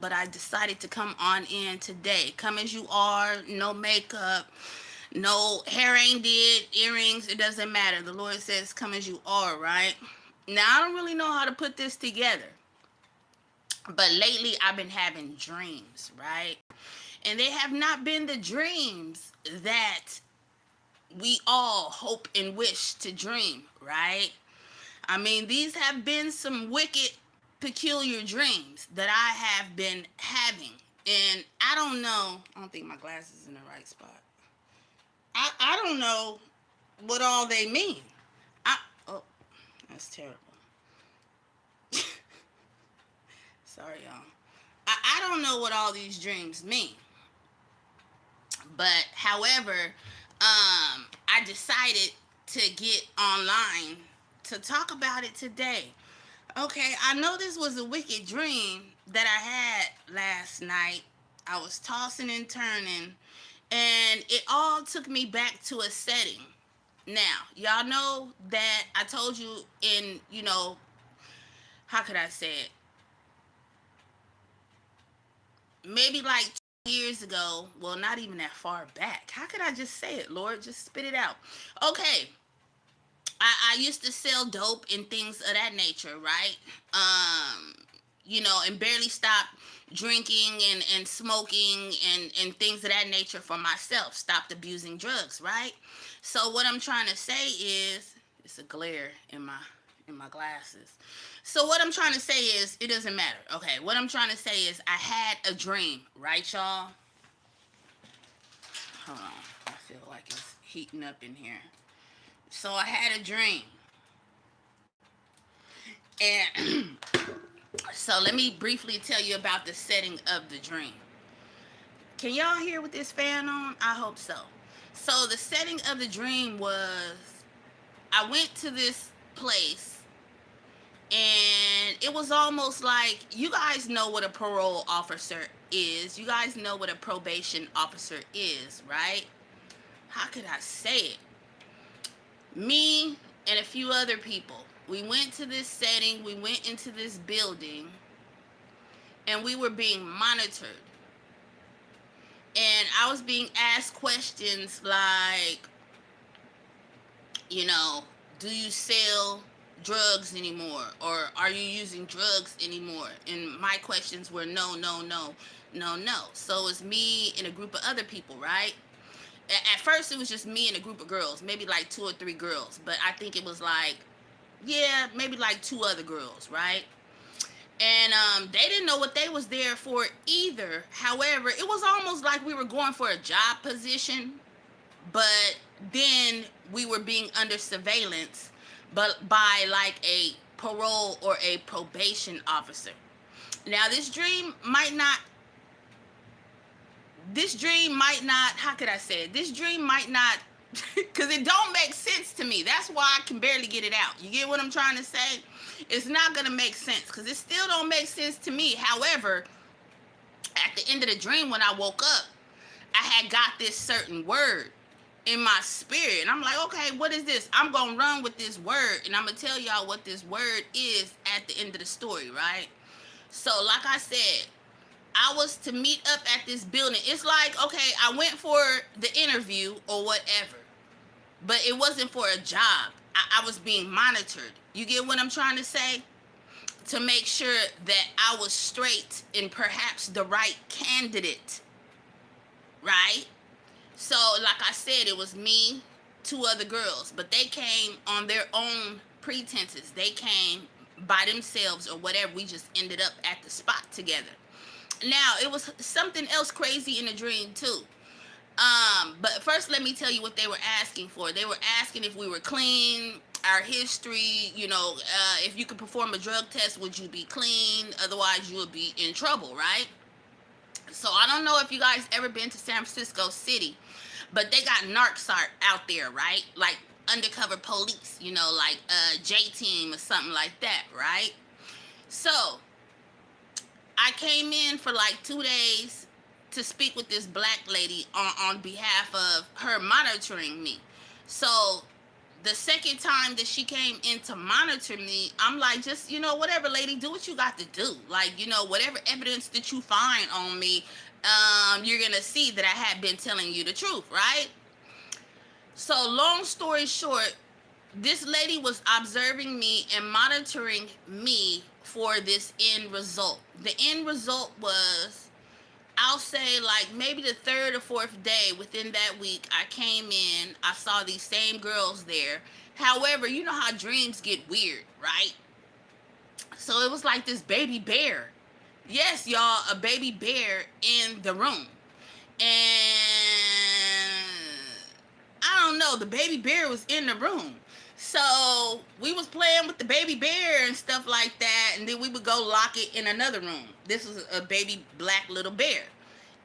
but I decided to come on in today. Come as you are, no makeup, no hair ain't did, earrings, it doesn't matter. The Lord says, come as you are, right? Now, I don't really know how to put this together, but lately I've been having dreams, right? And they have not been the dreams that we all hope and wish to dream, right? I mean, these have been some wicked, peculiar dreams that I have been having. And I don't know, I don't think my glasses in the right spot. I don't know what all they mean. I oh, that's terrible. Sorry, y'all. I don't know what all these dreams mean. But however, I decided to get online to talk about it today. Okay, I know this was a wicked dream that I had last night. I was tossing and turning, and it all took me back to a setting. Now, y'all know that I told you in, how could I say it? Maybe like 2 years ago. Well, not even that far back. How could I just say it, Lord? Just spit it out. Okay, I used to sell dope and things of that nature, right? And barely stop drinking and smoking and things of that nature for myself. Stopped abusing drugs, right? So what I'm trying to say is, it's a glare in my glasses. So what I'm trying to say is, it doesn't matter. Okay, what I'm trying to say is, I had a dream, right, y'all? Hold on, I feel like it's heating up in here. So I had a dream, and so let me briefly tell you about the setting of the dream. Can y'all hear with this fan on? I hope so. So the setting of the dream was, I went to this place, and it was almost like, you guys know what a parole officer is. You guys know what a probation officer is, right? How could I say it? Me and a few other people, we went to this setting, we went into this building, and we were being monitored. And I was being asked questions like, you know, do you sell drugs anymore? Or are you using drugs anymore? And my questions were no, no, no, no, no. So it's me and a group of other people, right? At first, it was just me and a group of girls, maybe like two or three girls. But I think it was like, yeah, maybe like two other girls, right? And they didn't know what they was there for either. However, it was almost like we were going for a job position, but then we were being under surveillance, but by like a parole or a probation officer. Now, this dream might not, how could I say it? This dream might not, because it don't make sense to me. That's why I can barely get it out. You get what I'm trying to say? It's not going to make sense, because it still don't make sense to me. However, at the end of the dream, when I woke up, I had got this certain word in my spirit. And I'm like, okay, what is this? I'm going to run with this word, and I'm going to tell y'all what this word is at the end of the story, right? So, like I said, I was to meet up at this building. It's like, okay, I went for the interview or whatever, but it wasn't for a job. I was being monitored. You get what I'm trying to say? To make sure that I was straight and perhaps the right candidate, right? So, like I said, it was me, two other girls, but they came on their own pretenses. They came by themselves or whatever. We just ended up at the spot together. Now, it was something else crazy in the dream too. But first, let me tell you what they were asking for. They were asking if we were clean, our history, if you could perform a drug test, would you be clean? Otherwise, you would be in trouble, right? So I don't know if you guys ever been to San Francisco City, but they got narcs out there, right? Like undercover police, like J Team or something like that, right? So I came in for like 2 days to speak with this black lady on behalf of her monitoring me. So the second time that she came in to monitor me, I'm like, just, whatever, lady, do what you got to do. Like, whatever evidence that you find on me, you're going to see that I had been telling you the truth, right? So long story short, this lady was observing me and monitoring me for this end result. The end result was, I'll say, like, maybe the third or fourth day within that week, I came in, I saw these same girls there. However, you know how dreams get weird, right? So it was like this baby bear. Yes, y'all, a baby bear in the room. And I don't know, the baby bear was in the room. So we was playing with the baby bear and stuff like that, and then we would go lock it in another room. This was a baby black little bear.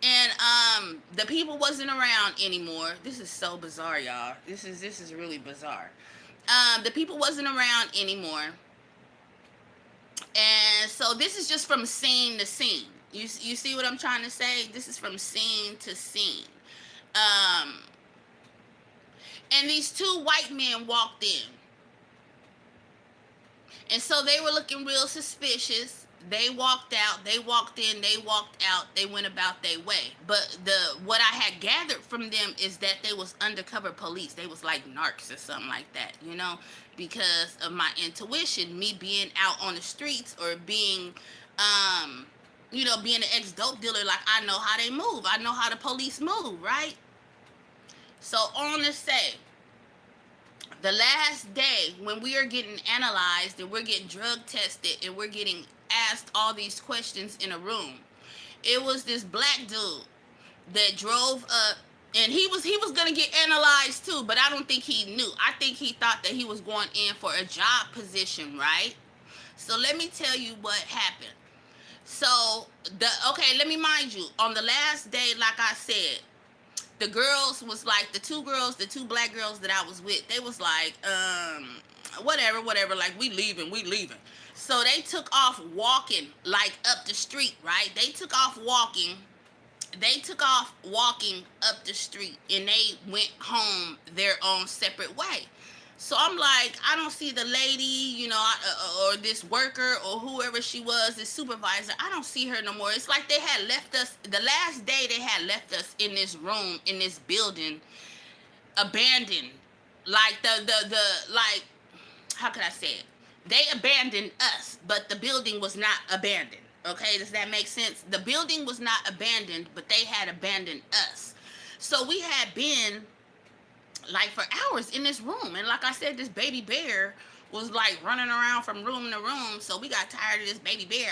And the people wasn't around anymore. This is so bizarre, y'all. This is really bizarre. The people wasn't around anymore. And so this is just from scene to scene. You see what I'm trying to say? This is from scene to scene. And these two white men walked in. And so they were looking real suspicious. They walked out, they walked in, they walked out, they went about their way. But what I had gathered from them is that they was undercover police. They was like narcs or something like that, because of my intuition, me being out on the streets or being, being an ex-dope dealer. Like, I know how they move. I know how the police move, right? So on to say, the last day when we are getting analyzed and we're getting drug tested and we're getting asked all these questions in a room, it was this black dude that drove up, and he was gonna get analyzed too, but I don't think he knew. I think he thought that he was going in for a job position, right? So let me tell you what happened. So let me mind you, on the last day, like I said, the girls was like, the two black girls that I was with, they was like, whatever, like, we leaving. So they took off walking, like, up the street, right? They took off walking up the street, and they went home their own separate way. So I'm like, I don't see the lady, or this worker or whoever she was, this supervisor. I don't see her no more. It's like they had left us, the last day they had left us in this room, in this building, abandoned. Like like, how could I say it? They abandoned us, but the building was not abandoned. Okay, does that make sense? The building was not abandoned, but they had abandoned us. So we had been like for hours in this room, and like I said, this baby bear was like running around from room to room. So we got tired of this baby bear,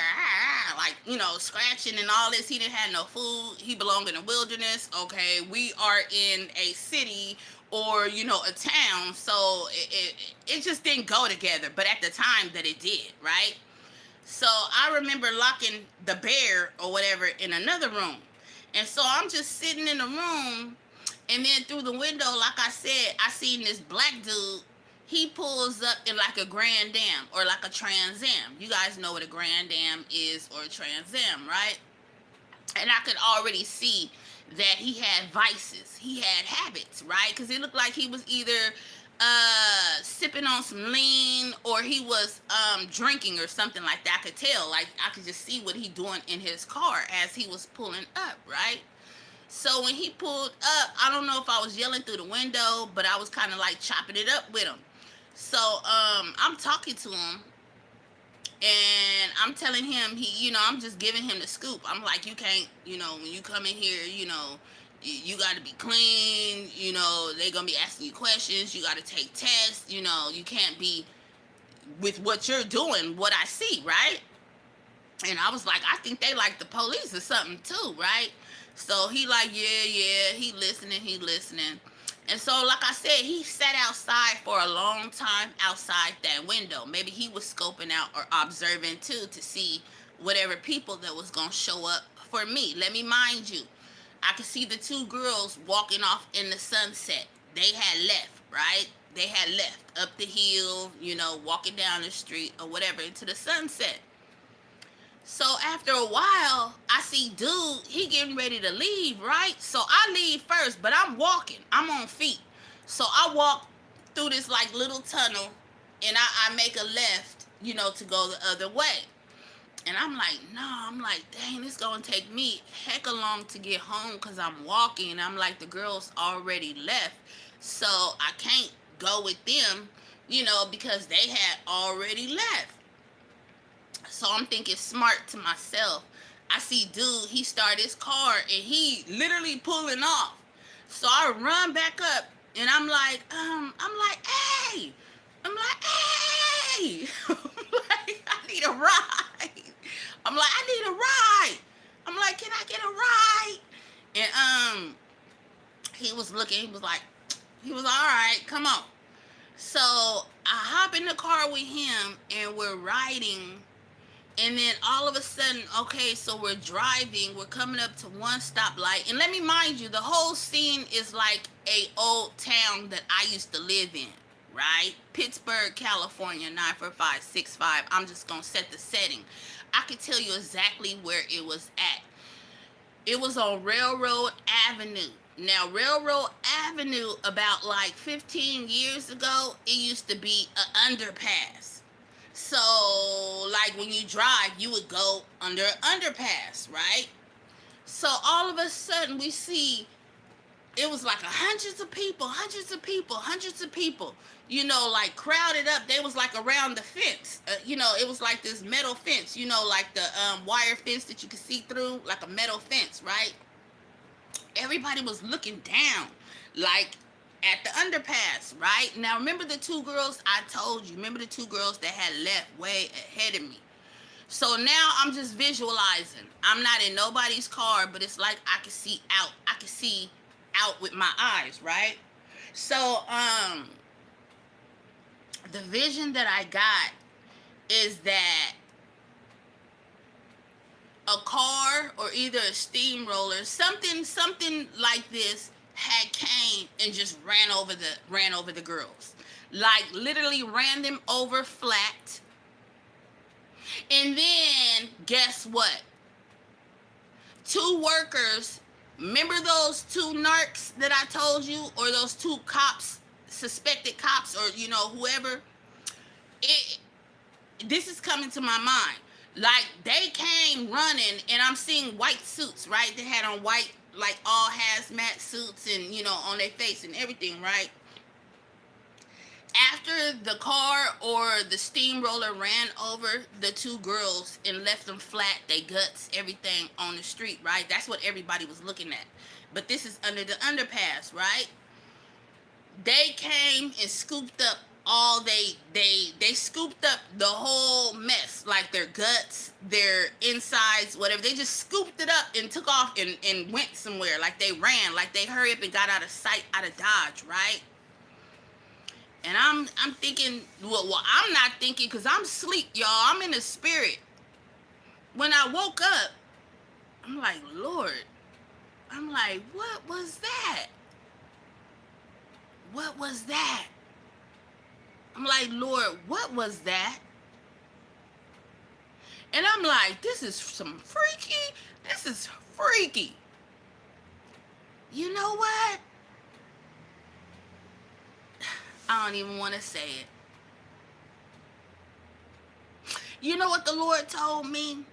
like, scratching and all this. He didn't have no food. He belonged in the wilderness. Okay, we are in a city or a town, so it just didn't go together. But at the time that it did, right? So I remember locking the bear or whatever in another room, and so I'm just sitting in the room. And then through the window, like I said, I seen this black dude. He pulls up in like a Grand Am or like a Trans Am. You guys know what a Grand Am is, or a Trans Am, right? And I could already see that he had vices. He had habits, right? Because it looked like he was either sipping on some lean, or he was drinking or something like that. I could tell. Like, I could just see what he doing in his car as he was pulling up, right? So when he pulled up, I don't know if I was yelling through the window, but I was kind of like chopping it up with him. So I'm talking to him, and I'm telling him, I'm just giving him the scoop. I'm like, you can't, when you come in here, you got to be clean. They're going to be asking you questions. You got to take tests. You can't be with what you're doing, what I see, right? And I was like, I think they like the police or something too, right? So he like, yeah, he listening. And so, like I said, he sat outside for a long time outside that window. Maybe he was scoping out or observing too, to see whatever people that was going to show up for me. Let me mind you, I could see the two girls walking off in the sunset. They had left, right? They had left up the hill, walking down the street or whatever into the sunset. So after a while, I see dude, he getting ready to leave, right? So I leave first, but I'm walking. I'm on feet. So I walk through this like little tunnel, and I make a left, to go the other way. And I'm like, no, I'm like, dang, it's gonna take me heck long to get home because I'm walking. I'm like, the girls already left, so I can't go with them, because they had already left. So I'm thinking smart to myself. I see dude, he started his car and he literally pulling off. So I run back up and hey, I'm like, hey, I'm like, I need a ride. I'm like, I need a ride. I'm like, can I get a ride? And he was looking, he was all right, come on. So I hop in the car with him and we're riding. And then all of a sudden, okay, so we're driving, we're coming up to one stoplight. And let me mind you, the whole scene is like a old town that I used to live in, right? Pittsburgh, California, 94565. I'm just going to set the setting. I could tell you exactly where it was at. It was on Railroad Avenue. Now, Railroad Avenue, about like 15 years ago, it used to be an underpass. So, like when you drive, you would go under an underpass, right? So all of a sudden we see it was like hundreds of people, like crowded up. They was like around the fence. It was like this metal fence, like the wire fence that you could see through, like a metal fence, right? Everybody was looking down, like at the underpass, right? Now, remember the two girls I told you? Remember the two girls that had left way ahead of me? So now I'm just visualizing. I'm not in nobody's car, but it's like I can see out. I can see out with my eyes, right? So, the vision that I got is that a car or either a steamroller, something like this had came and just ran over the girls. Like literally ran them over flat. And then guess what? Two workers, remember those two narcs that I told you, or those two cops, suspected cops, or whoever? This is coming to my mind. Like they came running, and I'm seeing white suits, right? They had on white, like all hazmat suits, and on their face and everything, right? After the car or the steamroller ran over the two girls and left them flat, they guts, everything on the street, right? That's what everybody was looking at. But this is under the underpass, right? They came and scooped up all they scooped up the whole mess, like their guts, their insides, whatever. They just scooped it up and took off and went somewhere. Like they ran, like they hurried up and got out of sight, out of dodge, right? And I'm thinking, well, I'm not thinking because I'm asleep, y'all. I'm in the spirit. When I woke up, I'm like, Lord, I'm like, what was that? What was that? I'm like, Lord, what was that? And I'm like, this is freaky. You know what? I don't even want to say it. You know what the Lord told me?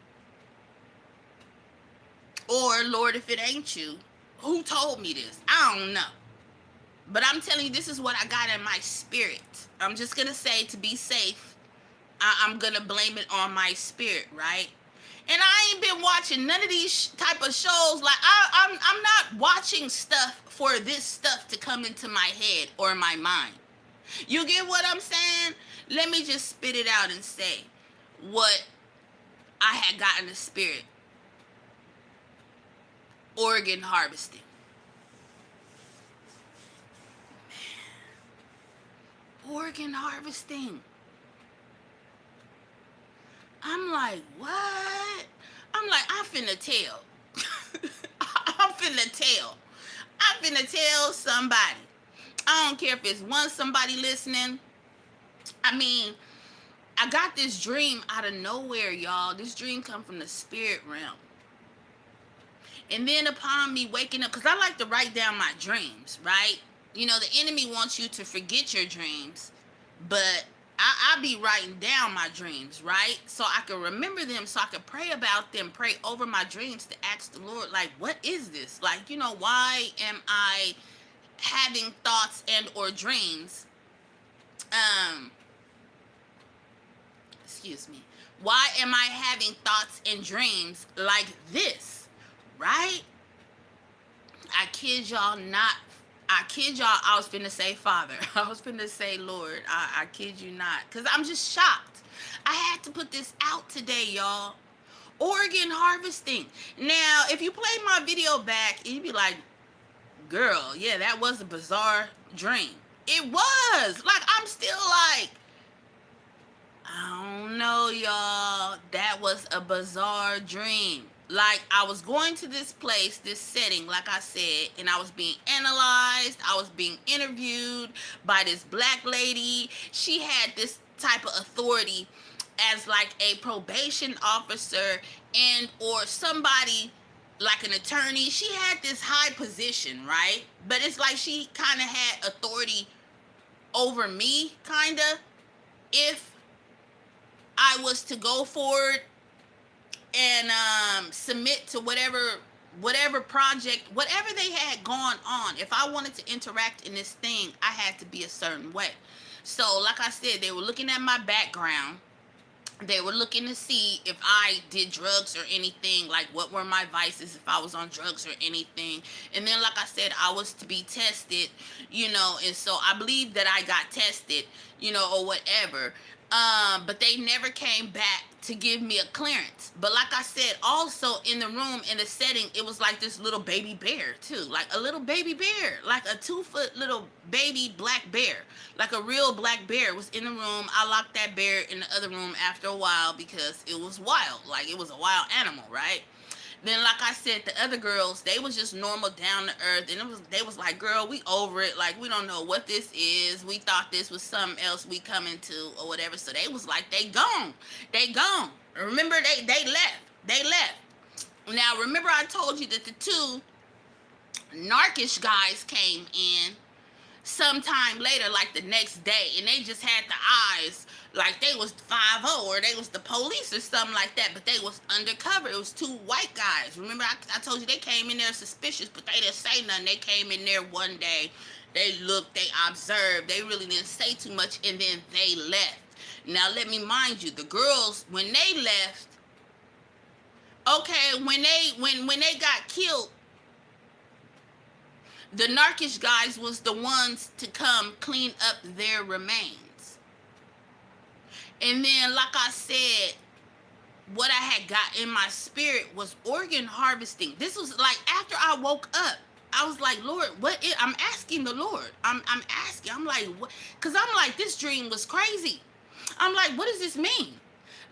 Or, Lord, if it ain't you, who told me this? I don't know. But I'm telling you, this is what I got in my spirit. I'm just going to say, to be safe, I'm going to blame it on my spirit, right? And I ain't been watching none of these type of shows. Like, I'm not watching stuff for this stuff to come into my head or my mind. You get what I'm saying? Let me just spit it out and say what I had got in the spirit. Organ harvesting. Organ harvesting. I'm like, what? I'm like, I'm finna tell. I'm finna tell somebody. I don't care if it's somebody listening. I mean, I got this dream out of nowhere, y'all. This dream come from the spirit realm. And then upon me waking up, because I like to write down my dreams, right? You know, the enemy wants you to forget your dreams, but I be writing down my dreams, right? So I can remember them, so I can pray about them, pray over my dreams to ask the Lord, like, what is this? Like, you know, why am I having thoughts and or dreams? Um, excuse me. Why am I having thoughts and dreams like this? Right? I kid y'all not. I kid y'all, I was finna say Father. I was finna say Lord. I kid you not. Because I'm just shocked. I had to put this out today, y'all. Organ harvesting. Now, if you play my video back, you'd be like, girl, yeah, that was a bizarre dream. It was. Like, I'm still like, I don't know, y'all. That was a bizarre dream. Like, I was going to this place, this setting, like I said, and I was being analyzed. I was being interviewed by this black lady. She had this type of authority as like a probation officer and or somebody like an attorney. She had this high position, right? But it's like she kind of had authority over me, kind of, if I was to go forward and submit to whatever project, whatever they had gone on. If I wanted to interact in this thing, I had to be a certain way. So, like I said, they were looking at my background. They were looking to see if I did drugs or anything, like what were my vices, if I was on drugs or anything. And then, like I said, I was to be tested, you know, and so I believe that I got tested, you know, or whatever. But they never came back to give me a clearance. But like I said, also in the room, in the setting, it was like this little baby bear too, like a little baby bear, like a 2-foot little baby black bear, like a real black bear was in the room. I locked that bear in the other room after a while because it was wild, like it was a wild animal, right? Then, like I said, the other girls, they was just normal, down to earth, and they was like, girl, we over it. Like, we don't know what this is. We thought this was something else we coming to or whatever. So they was like, they gone. They gone. Remember, they left. They left. Now, remember I told you that the two narkish guys came in sometime later, like the next day, and they just had the eyes like they was 5-0 or they was the police or something like that, but they was undercover. It was two white guys. Remember, I told you they came in there suspicious, but they didn't say nothing. They came in there one day, they looked, they observed, they really didn't say too much, and then they left. Now, let me mind you, the girls, when they left, okay, when they got killed, the narkish guys was the ones to come clean up their remains. And then, like I said, what I had got in my spirit was organ harvesting. This was like after I woke up. I was like, Lord, what is, I'm asking the Lord. I'm asking. I'm like, what? Because I'm like, this dream was crazy. I'm like, what does this mean?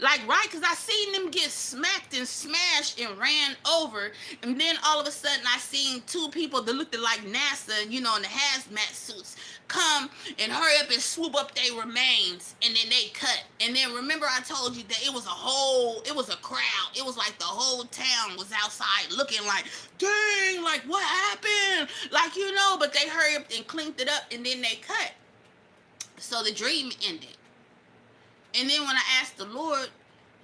Like, right? Because I seen them get smacked and smashed and ran over. And then all of a sudden, I seen two people that looked like NASA, you know, in the hazmat suits, come and hurry up and swoop up their remains. And then they cut. And then remember I told you that it was a crowd. It was like the whole town was outside looking like, dang, like what happened? Like, you know, but they hurry up and cleaned it up and then they cut. So the dream ended. And then when I asked the Lord,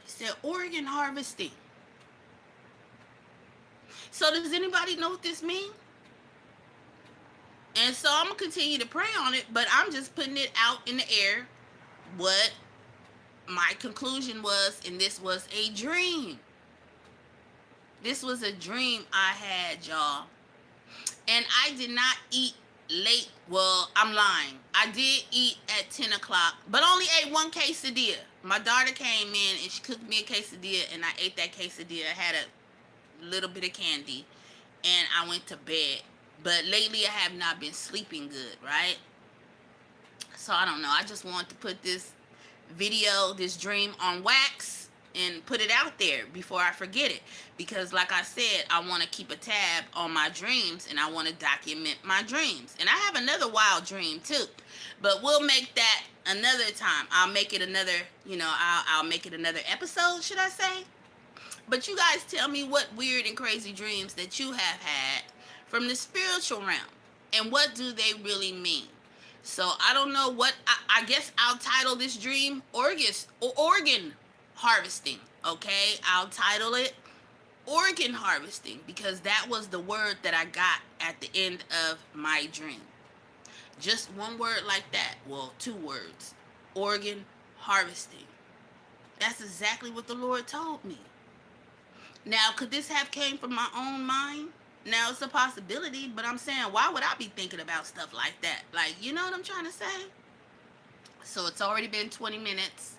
he said, organ harvesting. So does anybody know what this means? And so I'm going to continue to pray on it, but I'm just putting it out in the air what my conclusion was, and this was a dream. This was a dream I had, y'all. And I did not eat late. Well, I'm lying. I did eat at 10 o'clock, but only ate one quesadilla. My daughter came in and she cooked me a quesadilla, and I ate that quesadilla. I had a little bit of candy, and I went to bed. But lately, I have not been sleeping good, right? So I don't know. I just want to put this video, this dream on wax, and put it out there before I forget it. Because like I said, I want to keep a tab on my dreams, and I want to document my dreams. And I have another wild dream too, but we'll make that another time. I'll make it another, you know, I'll make it another episode, should I say? But you guys tell me what weird and crazy dreams that you have had from the spiritual realm. And what do they really mean? So I don't know what, I guess I'll title this dream organ harvesting. Okay, I'll title it organ harvesting because that was the word that I got at the end of my dream. Just one word like that. Well, two words. Organ harvesting. That's exactly what the Lord told me. Now, could this have came from my own mind? Now it's a possibility, but I'm saying, why would I be thinking about stuff like that? Like, you know what I'm trying to say? So it's already been 20 minutes.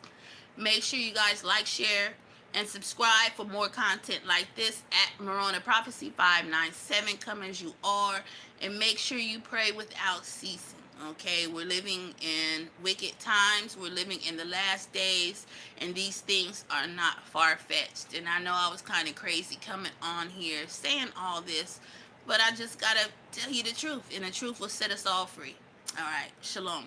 Make sure you guys like, share, and subscribe for more content like this at Morona Prophecy 597. Come as you are, and make sure you pray without ceasing. Okay, we're living in wicked times. We're living in the last days, and these things are not far-fetched. And I know I was kind of crazy coming on here saying all this, but I just gotta tell you the truth, and the truth will set us all free. All right, shalom.